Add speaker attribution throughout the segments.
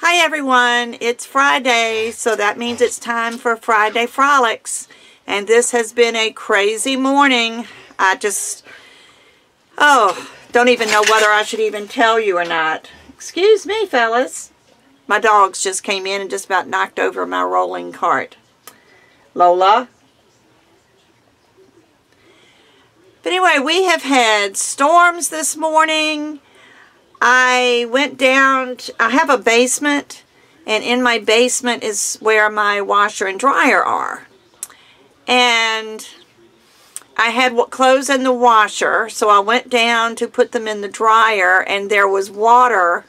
Speaker 1: Hi everyone, it's Friday, so that means it's time for Friday Frolics. And this has been a crazy morning. Don't even know whether I should even tell you or not. Excuse me, fellas. My dogs just came in and just about knocked over my rolling cart. Lola. But anyway, we have had storms this morning. I went down, I have a basement, and in my basement is where my washer and dryer are. And I had clothes in the washer, so I went down to put them in the dryer, and there was water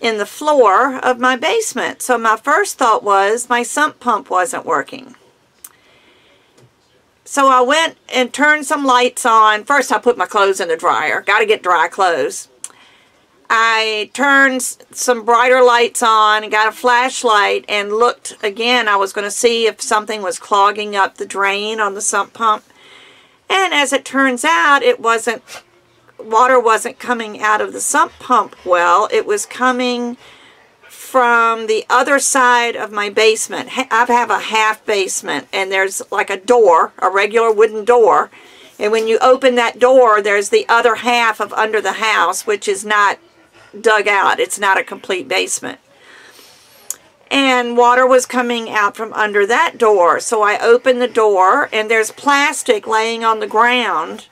Speaker 1: in the floor of my basement. So my first thought was my sump pump wasn't working. So I went and turned some lights on. First I put my clothes in the dryer. Got to get dry clothes. I turned some brighter lights on and got a flashlight and looked again. I was going to see if something was clogging up the drain on the sump pump. And as it turns out, water wasn't coming out of the sump pump well. It was coming from the other side of my basement. I have a half basement, and there's like a door, a regular wooden door. And when you open that door, there's the other half of under the house, which is not dug out. It's not a complete basement. And water was coming out from under that door. So I opened the door, and there's plastic laying on the ground.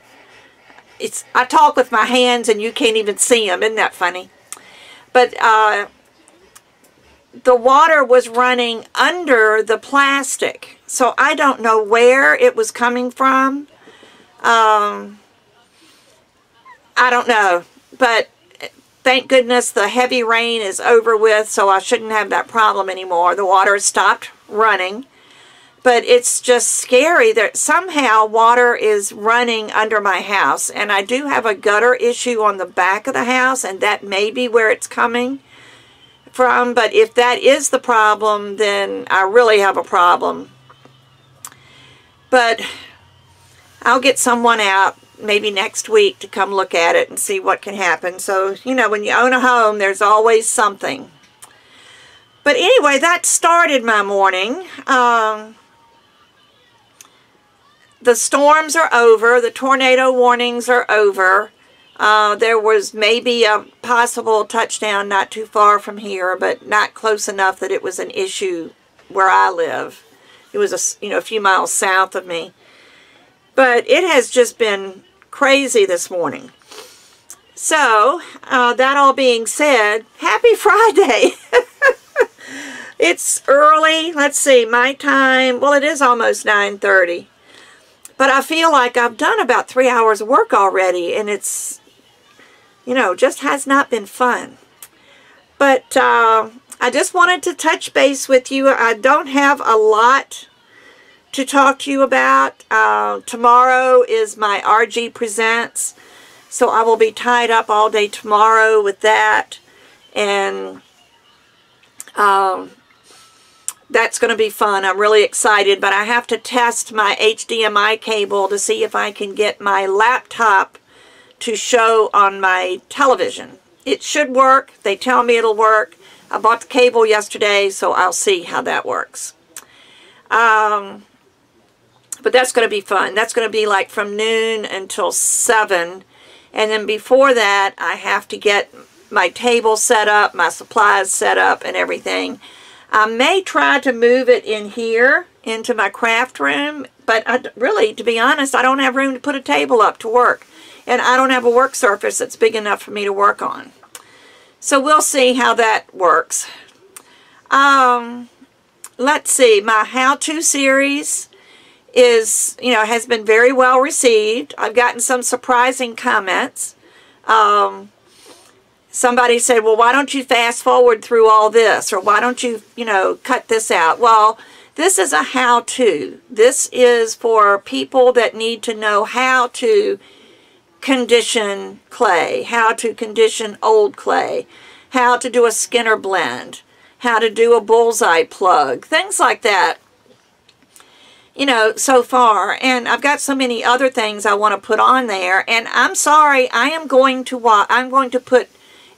Speaker 1: I talk with my hands and you can't even see them. Isn't that funny? But the water was running under the plastic. So I don't know where it was coming from. I don't know. But thank goodness the heavy rain is over with, so I shouldn't have that problem anymore. The water stopped running. But it's just scary that somehow water is running under my house. And I do have a gutter issue on the back of the house, and that may be where it's coming from. But if that is the problem, then I really have a problem. But I'll get someone out maybe next week to come look at it and see what can happen. So, you know, when you own a home, there's always something. But anyway, that started my morning. The storms are over. The tornado warnings are over. There was maybe a possible touchdown not too far from here, but not close enough that it was an issue where I live. It was a few miles south of me. But it has just been crazy this morning. So, that all being said, happy Friday. It's early. Let's see, my time. Well, it is almost 9:30. But I feel like I've done about 3 hours of work already, and it's, just has not been fun. But I just wanted to touch base with you. I don't have a lot to talk to you about. Tomorrow is my RG Presents, so I will be tied up all day tomorrow with that, and that's going to be fun. I'm really excited, but I have to test my HDMI cable to see if I can get my laptop to show on my television. It should work. They tell me it'll work. I bought the cable yesterday, so I'll see how that works. But that's going to be fun. That's going to be like from noon until 7. And then before that, I have to get my table set up, my supplies set up, and everything. I may try to move it in here into my craft room, but really, to be honest, I don't have room to put a table up to work. And I don't have a work surface that's big enough for me to work on. So we'll see how that works. Let's see, my how-to series is, has been very well received. I've gotten some surprising comments. Somebody said, well, why don't you fast forward through all this? Or why don't you, cut this out? Well, this is a how-to. This is for people that need to know how to condition clay, how to condition old clay, how to do a Skinner blend, how to do a bullseye plug, things like that. So far. And I've got so many other things I want to put on there. And I'm sorry, I'm going to put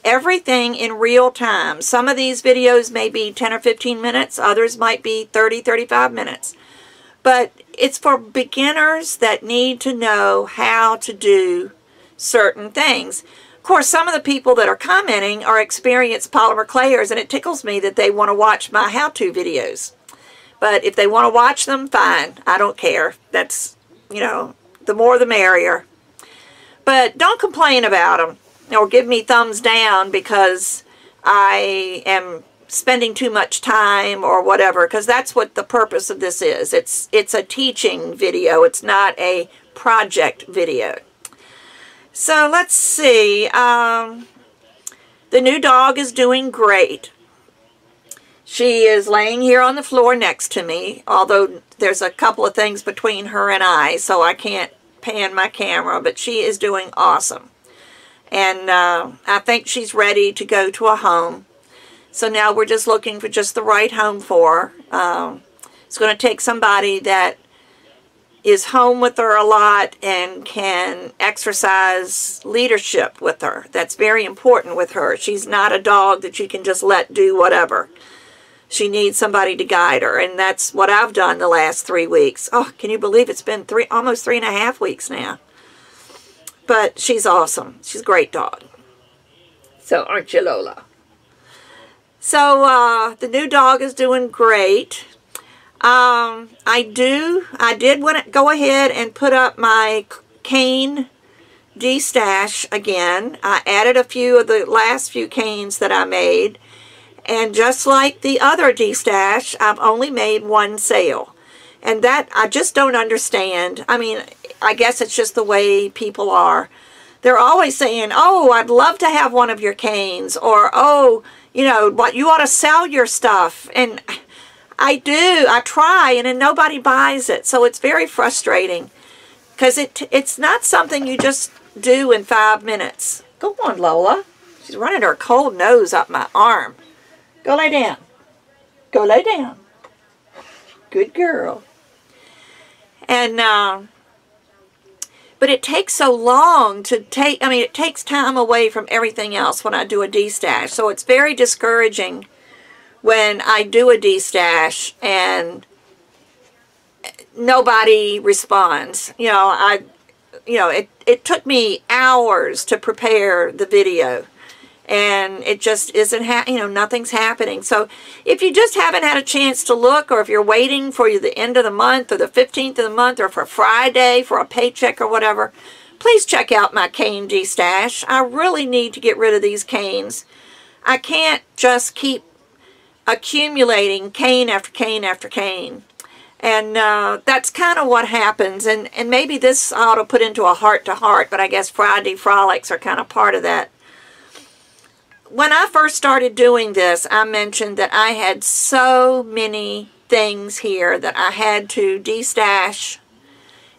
Speaker 1: everything in real time. Some of these videos may be 10 or 15 minutes. Others might be 30, 35 minutes. But it's for beginners that need to know how to do certain things. Of course, some of the people that are commenting are experienced polymer clayers, and it tickles me that they want to watch my how-to videos. But if they want to watch them, fine. I don't care. That's, you know, the more the merrier. But don't complain about them or give me thumbs down because I am spending too much time or whatever, because that's what the purpose of this is. It's a teaching video. It's not a project video. So let's see. The new dog is doing great. She is laying here on the floor next to me, although there's a couple of things between her and I, so I can't pan my camera, but she is doing awesome. And I think she's ready to go to a home. So now we're just looking for just the right home for her. It's going to take somebody that is home with her a lot and can exercise leadership with her. That's very important with her. She's not a dog that you can just let do whatever. She needs somebody to guide her, and that's what I've done the last 3 weeks. Oh, can you believe it's been almost 3.5 weeks now? But she's awesome. She's a great dog. So, aren't you, Lola? So, the new dog is doing great. I did want to go ahead and put up my cane de-stash again. I added a few of the last few canes that I made. And just like the other de-stash, I've only made one sale. And that, I just don't understand. I mean, I guess it's just the way people are. They're always saying, oh, I'd love to have one of your canes. Or, oh, you know, what, you ought to sell your stuff. And I do. I try, and then nobody buys it. So it's very frustrating. Because it's not something you just do in 5 minutes. Go on, Lola. She's running her cold nose up my arm. Go lay down. Go lay down. Good girl. And, but it takes so long to take, I mean, it takes time away from everything else when I do a de-stash. So it's very discouraging when I do a de-stash and nobody responds. You know, it took me hours to prepare the video. And it just isn't, nothing's happening. So if you just haven't had a chance to look, or if you're waiting for the end of the month or the 15th of the month or for Friday for a paycheck or whatever, please check out my cane de-stash. I really need to get rid of these canes. I can't just keep accumulating cane after cane after cane. And that's kind of what happens. And maybe this I ought to put into a heart-to-heart, but I guess Friday Frolics are kind of part of that. When I first started doing this, I mentioned that I had so many things here that I had to de-stash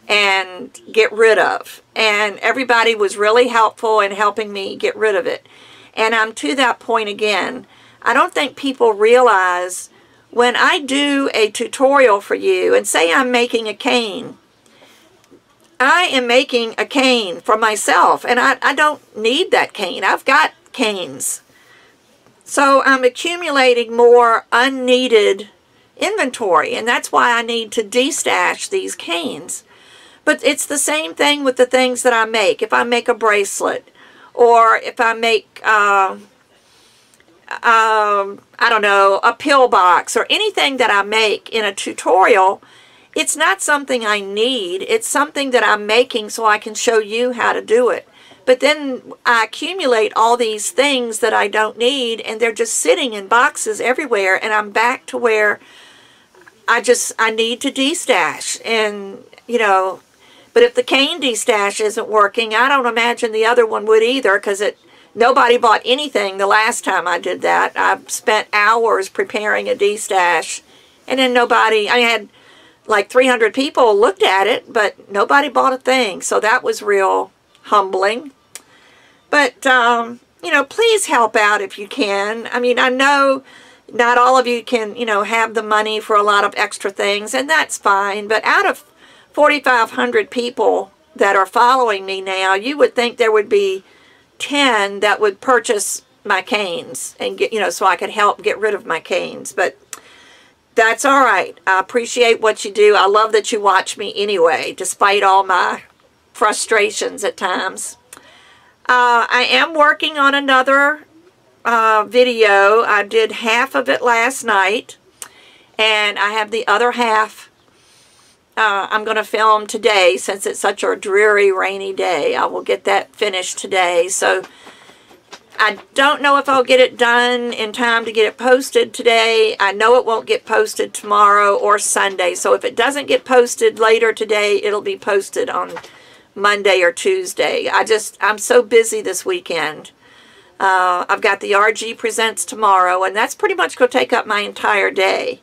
Speaker 1: and get rid of. And everybody was really helpful in helping me get rid of it. And I'm to that point again. I don't think people realize when I do a tutorial for you, and say I'm making a cane, I am making a cane for myself, and I don't need that cane. I've got canes. So I'm accumulating more unneeded inventory, and that's why I need to de-stash these canes. But it's the same thing with the things that I make. If I make a bracelet, or if I make, I don't know, a pill box, or anything that I make in a tutorial, it's not something I need. It's something that I'm making so I can show you how to do it. But then I accumulate all these things that I don't need, and they're just sitting in boxes everywhere, and I'm back to where I need to de-stash. And, you know, but if the cane de-stash isn't working, I don't imagine the other one would either, because nobody bought anything the last time I did that. I spent hours preparing a de-stash, and then nobody, I had like 300 people looked at it, but nobody bought a thing. So that was real humbling. But, you know, please help out if you can. I mean, I know not all of you can, you know, have the money for a lot of extra things, and that's fine. But out of 4,500 people that are following me now, you would think there would be 10 that would purchase my canes and get, so I could help get rid of my canes. But that's all right. I appreciate what you do. I love that you watch me anyway, despite all my frustrations at times. I am working on another video. I did half of it last night, and I have the other half I'm going to film today since it's such a dreary, rainy day. I will get that finished today. So I don't know if I'll get it done in time to get it posted today. I know it won't get posted tomorrow or Sunday. So if it doesn't get posted later today, it'll be posted on Monday or Tuesday. I'm so busy this weekend. I've got the RG Presents tomorrow, and that's pretty much going to take up my entire day.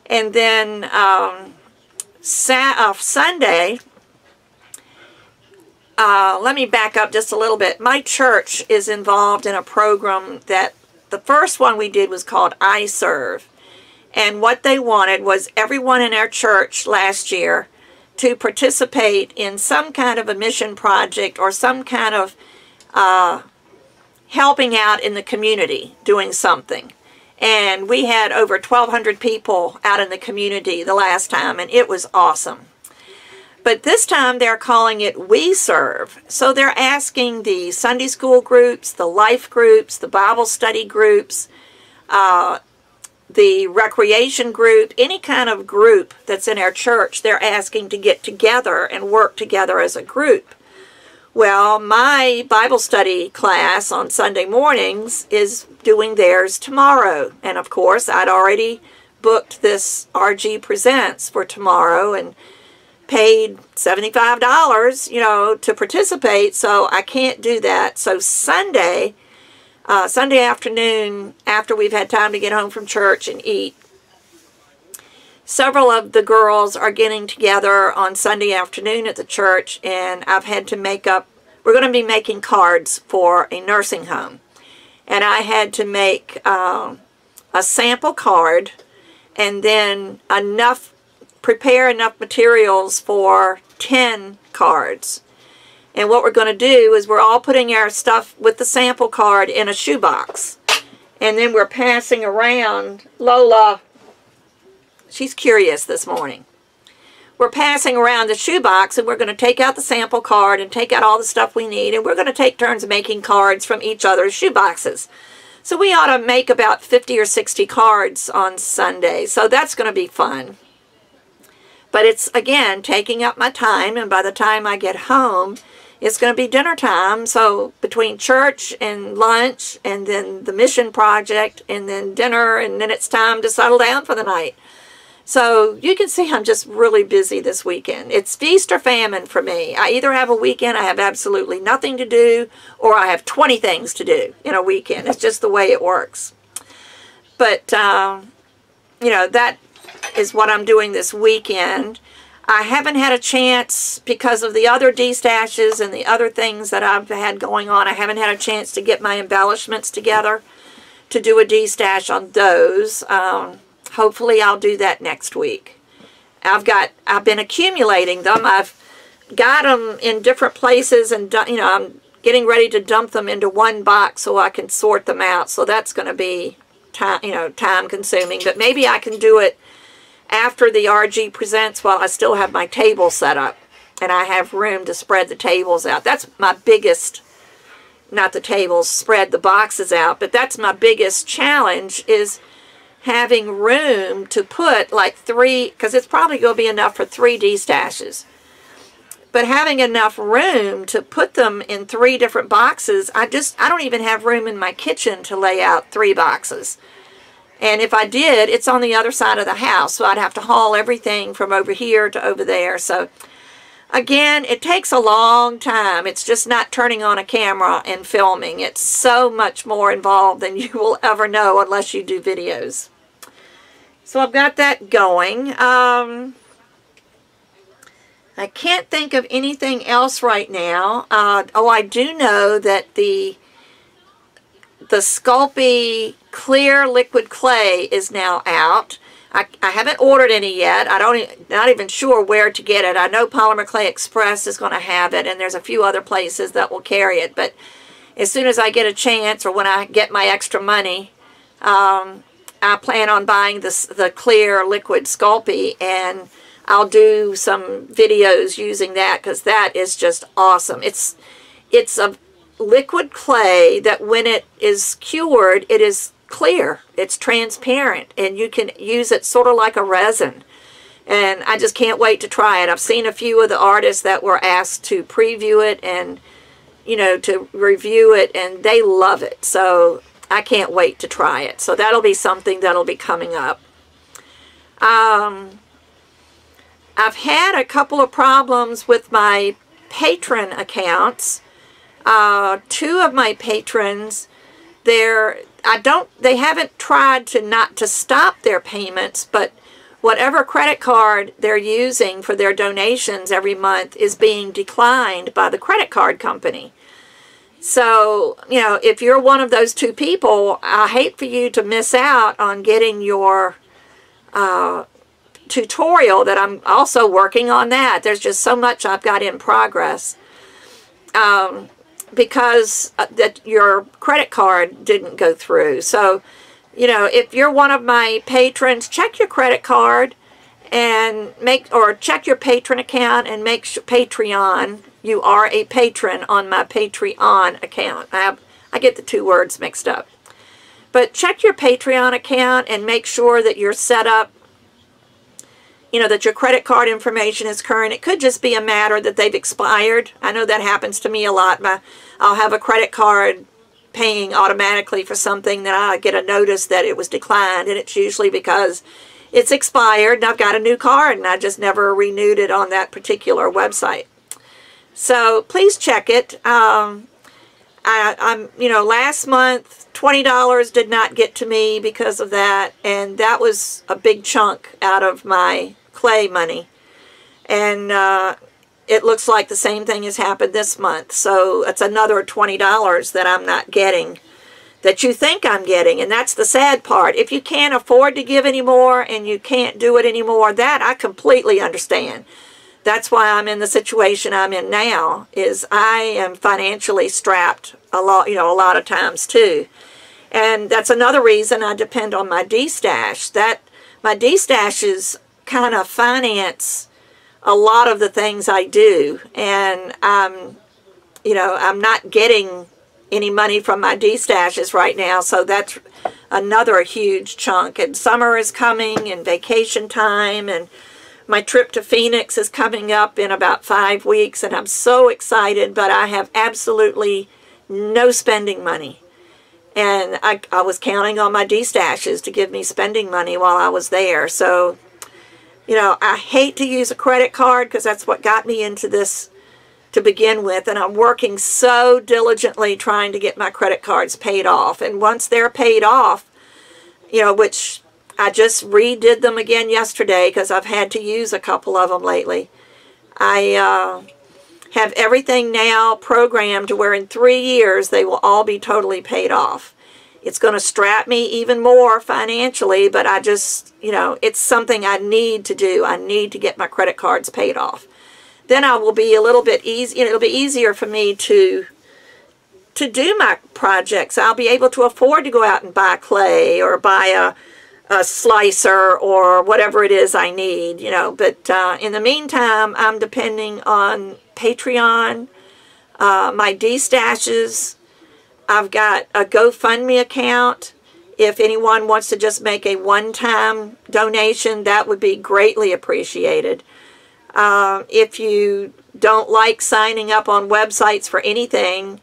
Speaker 1: And then Sunday, let me back up just a little bit. My church is involved in a program that the first one we did was called I Serve. And what they wanted was everyone in our church last year to participate in some kind of a mission project or some kind of helping out in the community, doing something. And we had over 1,200 people out in the community the last time, and it was awesome. But this time they're calling it We Serve. So they're asking the Sunday school groups, the life groups, the Bible study groups, the recreation group, any kind of group that's in our church, they're asking to get together and work together as a group. Well, my Bible study class on Sunday mornings is doing theirs tomorrow. And of course, I'd already booked this RG Presents for tomorrow and paid $75, to participate, so I can't do that. So Sunday afternoon, after we've had time to get home from church and eat, several of the girls are getting together on Sunday afternoon at the church, and I've had to we're going to be making cards for a nursing home. And I had to make a sample card and then prepare enough materials for 10 cards. And what we're going to do is we're all putting our stuff with the sample card in a shoebox. And then we're passing around Lola. She's curious this morning. We're passing around the shoebox, and we're going to take out the sample card and take out all the stuff we need, and we're going to take turns making cards from each other's shoeboxes. So we ought to make about 50 or 60 cards on Sunday, so that's going to be fun. But it's, again, taking up my time, and by the time I get home, it's going to be dinner time. So between church and lunch, and then the mission project, and then dinner, and then it's time to settle down for the night. So you can see I'm just really busy this weekend. It's feast or famine for me. I either have a weekend I have absolutely nothing to do, or I have 20 things to do in a weekend. It's just the way it works. But, that is what I'm doing this weekend. I haven't had a chance, because of the other D-stashes and the other things that I've had going on, I haven't had a chance to get my embellishments together to do a D-stash on those. Hopefully I'll do that next week. I've been accumulating them. I've got them in different places, and I'm getting ready to dump them into one box so I can sort them out. So that's going to be time consuming, but maybe I can do it after the RG Presents while I still have my table set up and I have room to spread the tables out. That's my biggest, not the tables, spread the boxes out, but that's my biggest challenge, is having room to put like 3, because it's probably going to be enough for 3 D-stashes. But having enough room to put them in 3 different boxes, I don't even have room in my kitchen to lay out 3 boxes. And if I did, it's on the other side of the house, so I'd have to haul everything from over here to over there. So again, it takes a long time. It's just not turning on a camera and filming. It's so much more involved than you will ever know unless you do videos. So I've got that going. I can't think of anything else right now. I do know that the Sculpey clear liquid clay is now out. I haven't ordered any yet. Not even sure where to get it. I know Polymer Clay Express is going to have it, and there's a few other places that will carry it, but as soon as I get a chance or when I get my extra money, I plan on buying the clear liquid Sculpey, and I'll do some videos using that because that is just awesome. It's a liquid clay that when it is cured, it is clear. It's transparent, and you can use it sort of like a resin. And I just can't wait to try it. I've seen a few of the artists that were asked to preview it and, you know, to review it, and they love it. So I can't wait to try it. So that'll be something that'll be coming up. I've had a couple of problems with my patron accounts. Two of my patrons, they haven't tried to not to stop their payments, but whatever credit card they're using for their donations every month is being declined by the credit card company. So, you know, if you're one of those two people, I hate for you to miss out on getting your tutorial that I'm also working on that. There's just so much I've got in progress because that your credit card didn't go through. So, you know, if you're one of my patrons, check your credit card and check your patron account and make sure Patreon. You are a patron on my Patreon account. I get the two words mixed up. But check your Patreon account and make sure that you're set up, you know, that your credit card information is current. It could just be a matter that they've expired. I know that happens to me a lot. I'll have a credit card paying automatically for something, that I get a notice that it was declined, and it's usually because it's expired and I've got a new card and I just never renewed it on that particular website. So please check it. You know, last month $20 did not get to me because of that, and that was a big chunk out of my clay money. And it looks like the same thing has happened this month. So it's another $20 that I'm not getting, that you think I'm getting. And that's the sad part. If you can't afford to give anymore and you can't do it anymore, that I completely understand. That's why I'm in the situation I'm in now, is I am financially strapped a lot, you know, a lot of times too. And that's another reason I depend on my D-stash. My D-stashes kind of finance a lot of the things I do, and you know, I'm not getting any money from my D-stashes right now, so that's another huge chunk. And summer is coming, and vacation time, and my trip to Phoenix is coming up in about 5 weeks, and I'm so excited, but I have absolutely no spending money. And I was counting on my D-stashes to give me spending money while I was there. So, you know, I hate to use a credit card because that's what got me into this to begin with. And I'm working so diligently trying to get my credit cards paid off. And once they're paid off, you know, which I just redid them again yesterday because I've had to use a couple of them lately. I have everything now programmed to where in 3 years they will all be totally paid off. It's going to strap me even more financially, but I just, you know, it's something I need to do. I need to get my credit cards paid off. Then I will be a little bit easy. It'll be easier for me to do my projects. I'll be able to afford to go out and buy clay or buy a slicer or whatever it is I need, you know. But in the meantime, I'm depending on Patreon, my D-stashes. I've got a GoFundMe account. If anyone wants to just make a one-time donation, that would be greatly appreciated. If you don't like signing up on websites for anything,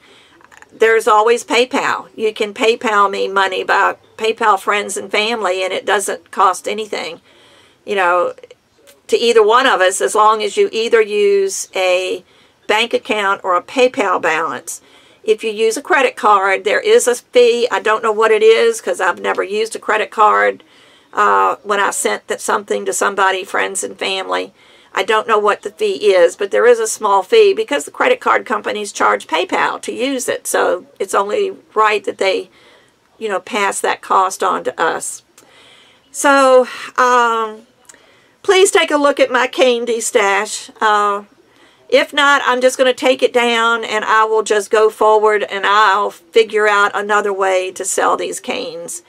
Speaker 1: there's always PayPal. You can PayPal me money by PayPal friends and family, and it doesn't cost anything, you know, to either one of us, as long as you either use a bank account or a PayPal balance. If you use a credit card, there is a fee. I don't know what it is because I've never used a credit card when I sent something to somebody, friends and family. I don't know what the fee is, but there is a small fee because the credit card companies charge PayPal to use it. So it's only right that they, you know, pass that cost on to us. So please take a look at my candy stash. If not, I'm just going to take it down and I will just go forward and I'll figure out another way to sell these canes.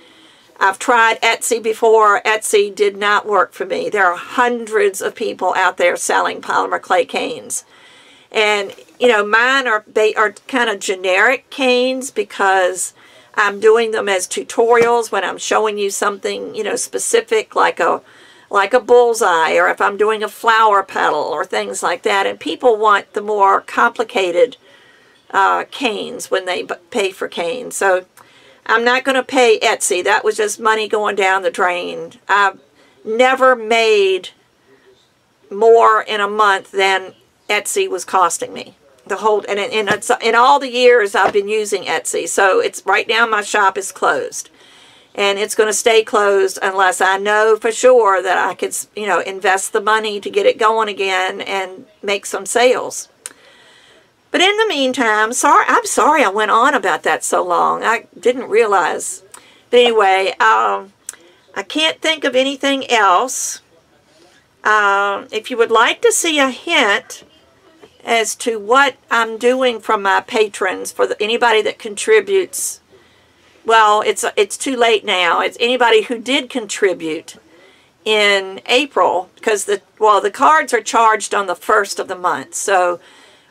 Speaker 1: I've tried Etsy before. Etsy did not work for me. There are hundreds of people out there selling polymer clay canes. And, you know, mine are kind of generic canes because I'm doing them as tutorials when I'm showing you something, you know, specific like a bullseye, or if I'm doing a flower petal or things like that. And people want the more complicated canes when they pay for canes. So I'm not going to pay Etsy. That was just money going down the drain. I've never made more in a month than Etsy was costing me. The whole, and it's in all the years I've been using Etsy. So it's right now my shop is closed. And it's going to stay closed unless I know for sure that I could, you know, invest the money to get it going again and make some sales. But in the meantime, I'm sorry I went on about that so long. I didn't realize. But anyway, I can't think of anything else. If you would like to see a hint as to what I'm doing from my patrons, for anybody that contributes, well, it's too late now. It's anybody who did contribute in April, because the cards are charged on the 1st of the month. So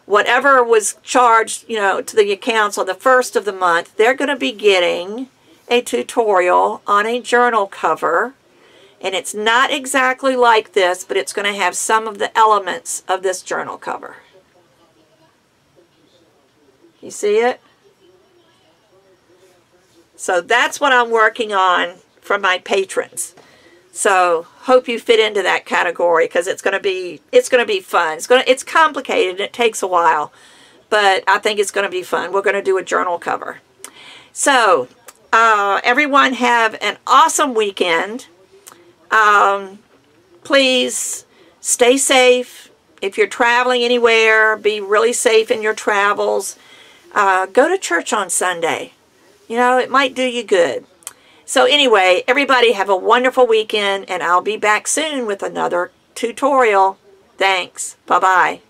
Speaker 1: whatever was charged, you know, to the accounts on the 1st of the month, they're going to be getting a tutorial on a journal cover. And it's not exactly like this, but it's going to have some of the elements of this journal cover. You see it? So that's what I'm working on for my patrons. So hope you fit into that category, because it's going to be fun. It's complicated and it takes a while, but I think it's going to be fun. We're going to do a journal cover. So everyone have an awesome weekend. Please stay safe. If you're traveling anywhere, be really safe in your travels. Go to church on Sunday. You know, it might do you good. So anyway, everybody have a wonderful weekend, and I'll be back soon with another tutorial. Thanks. Bye-bye.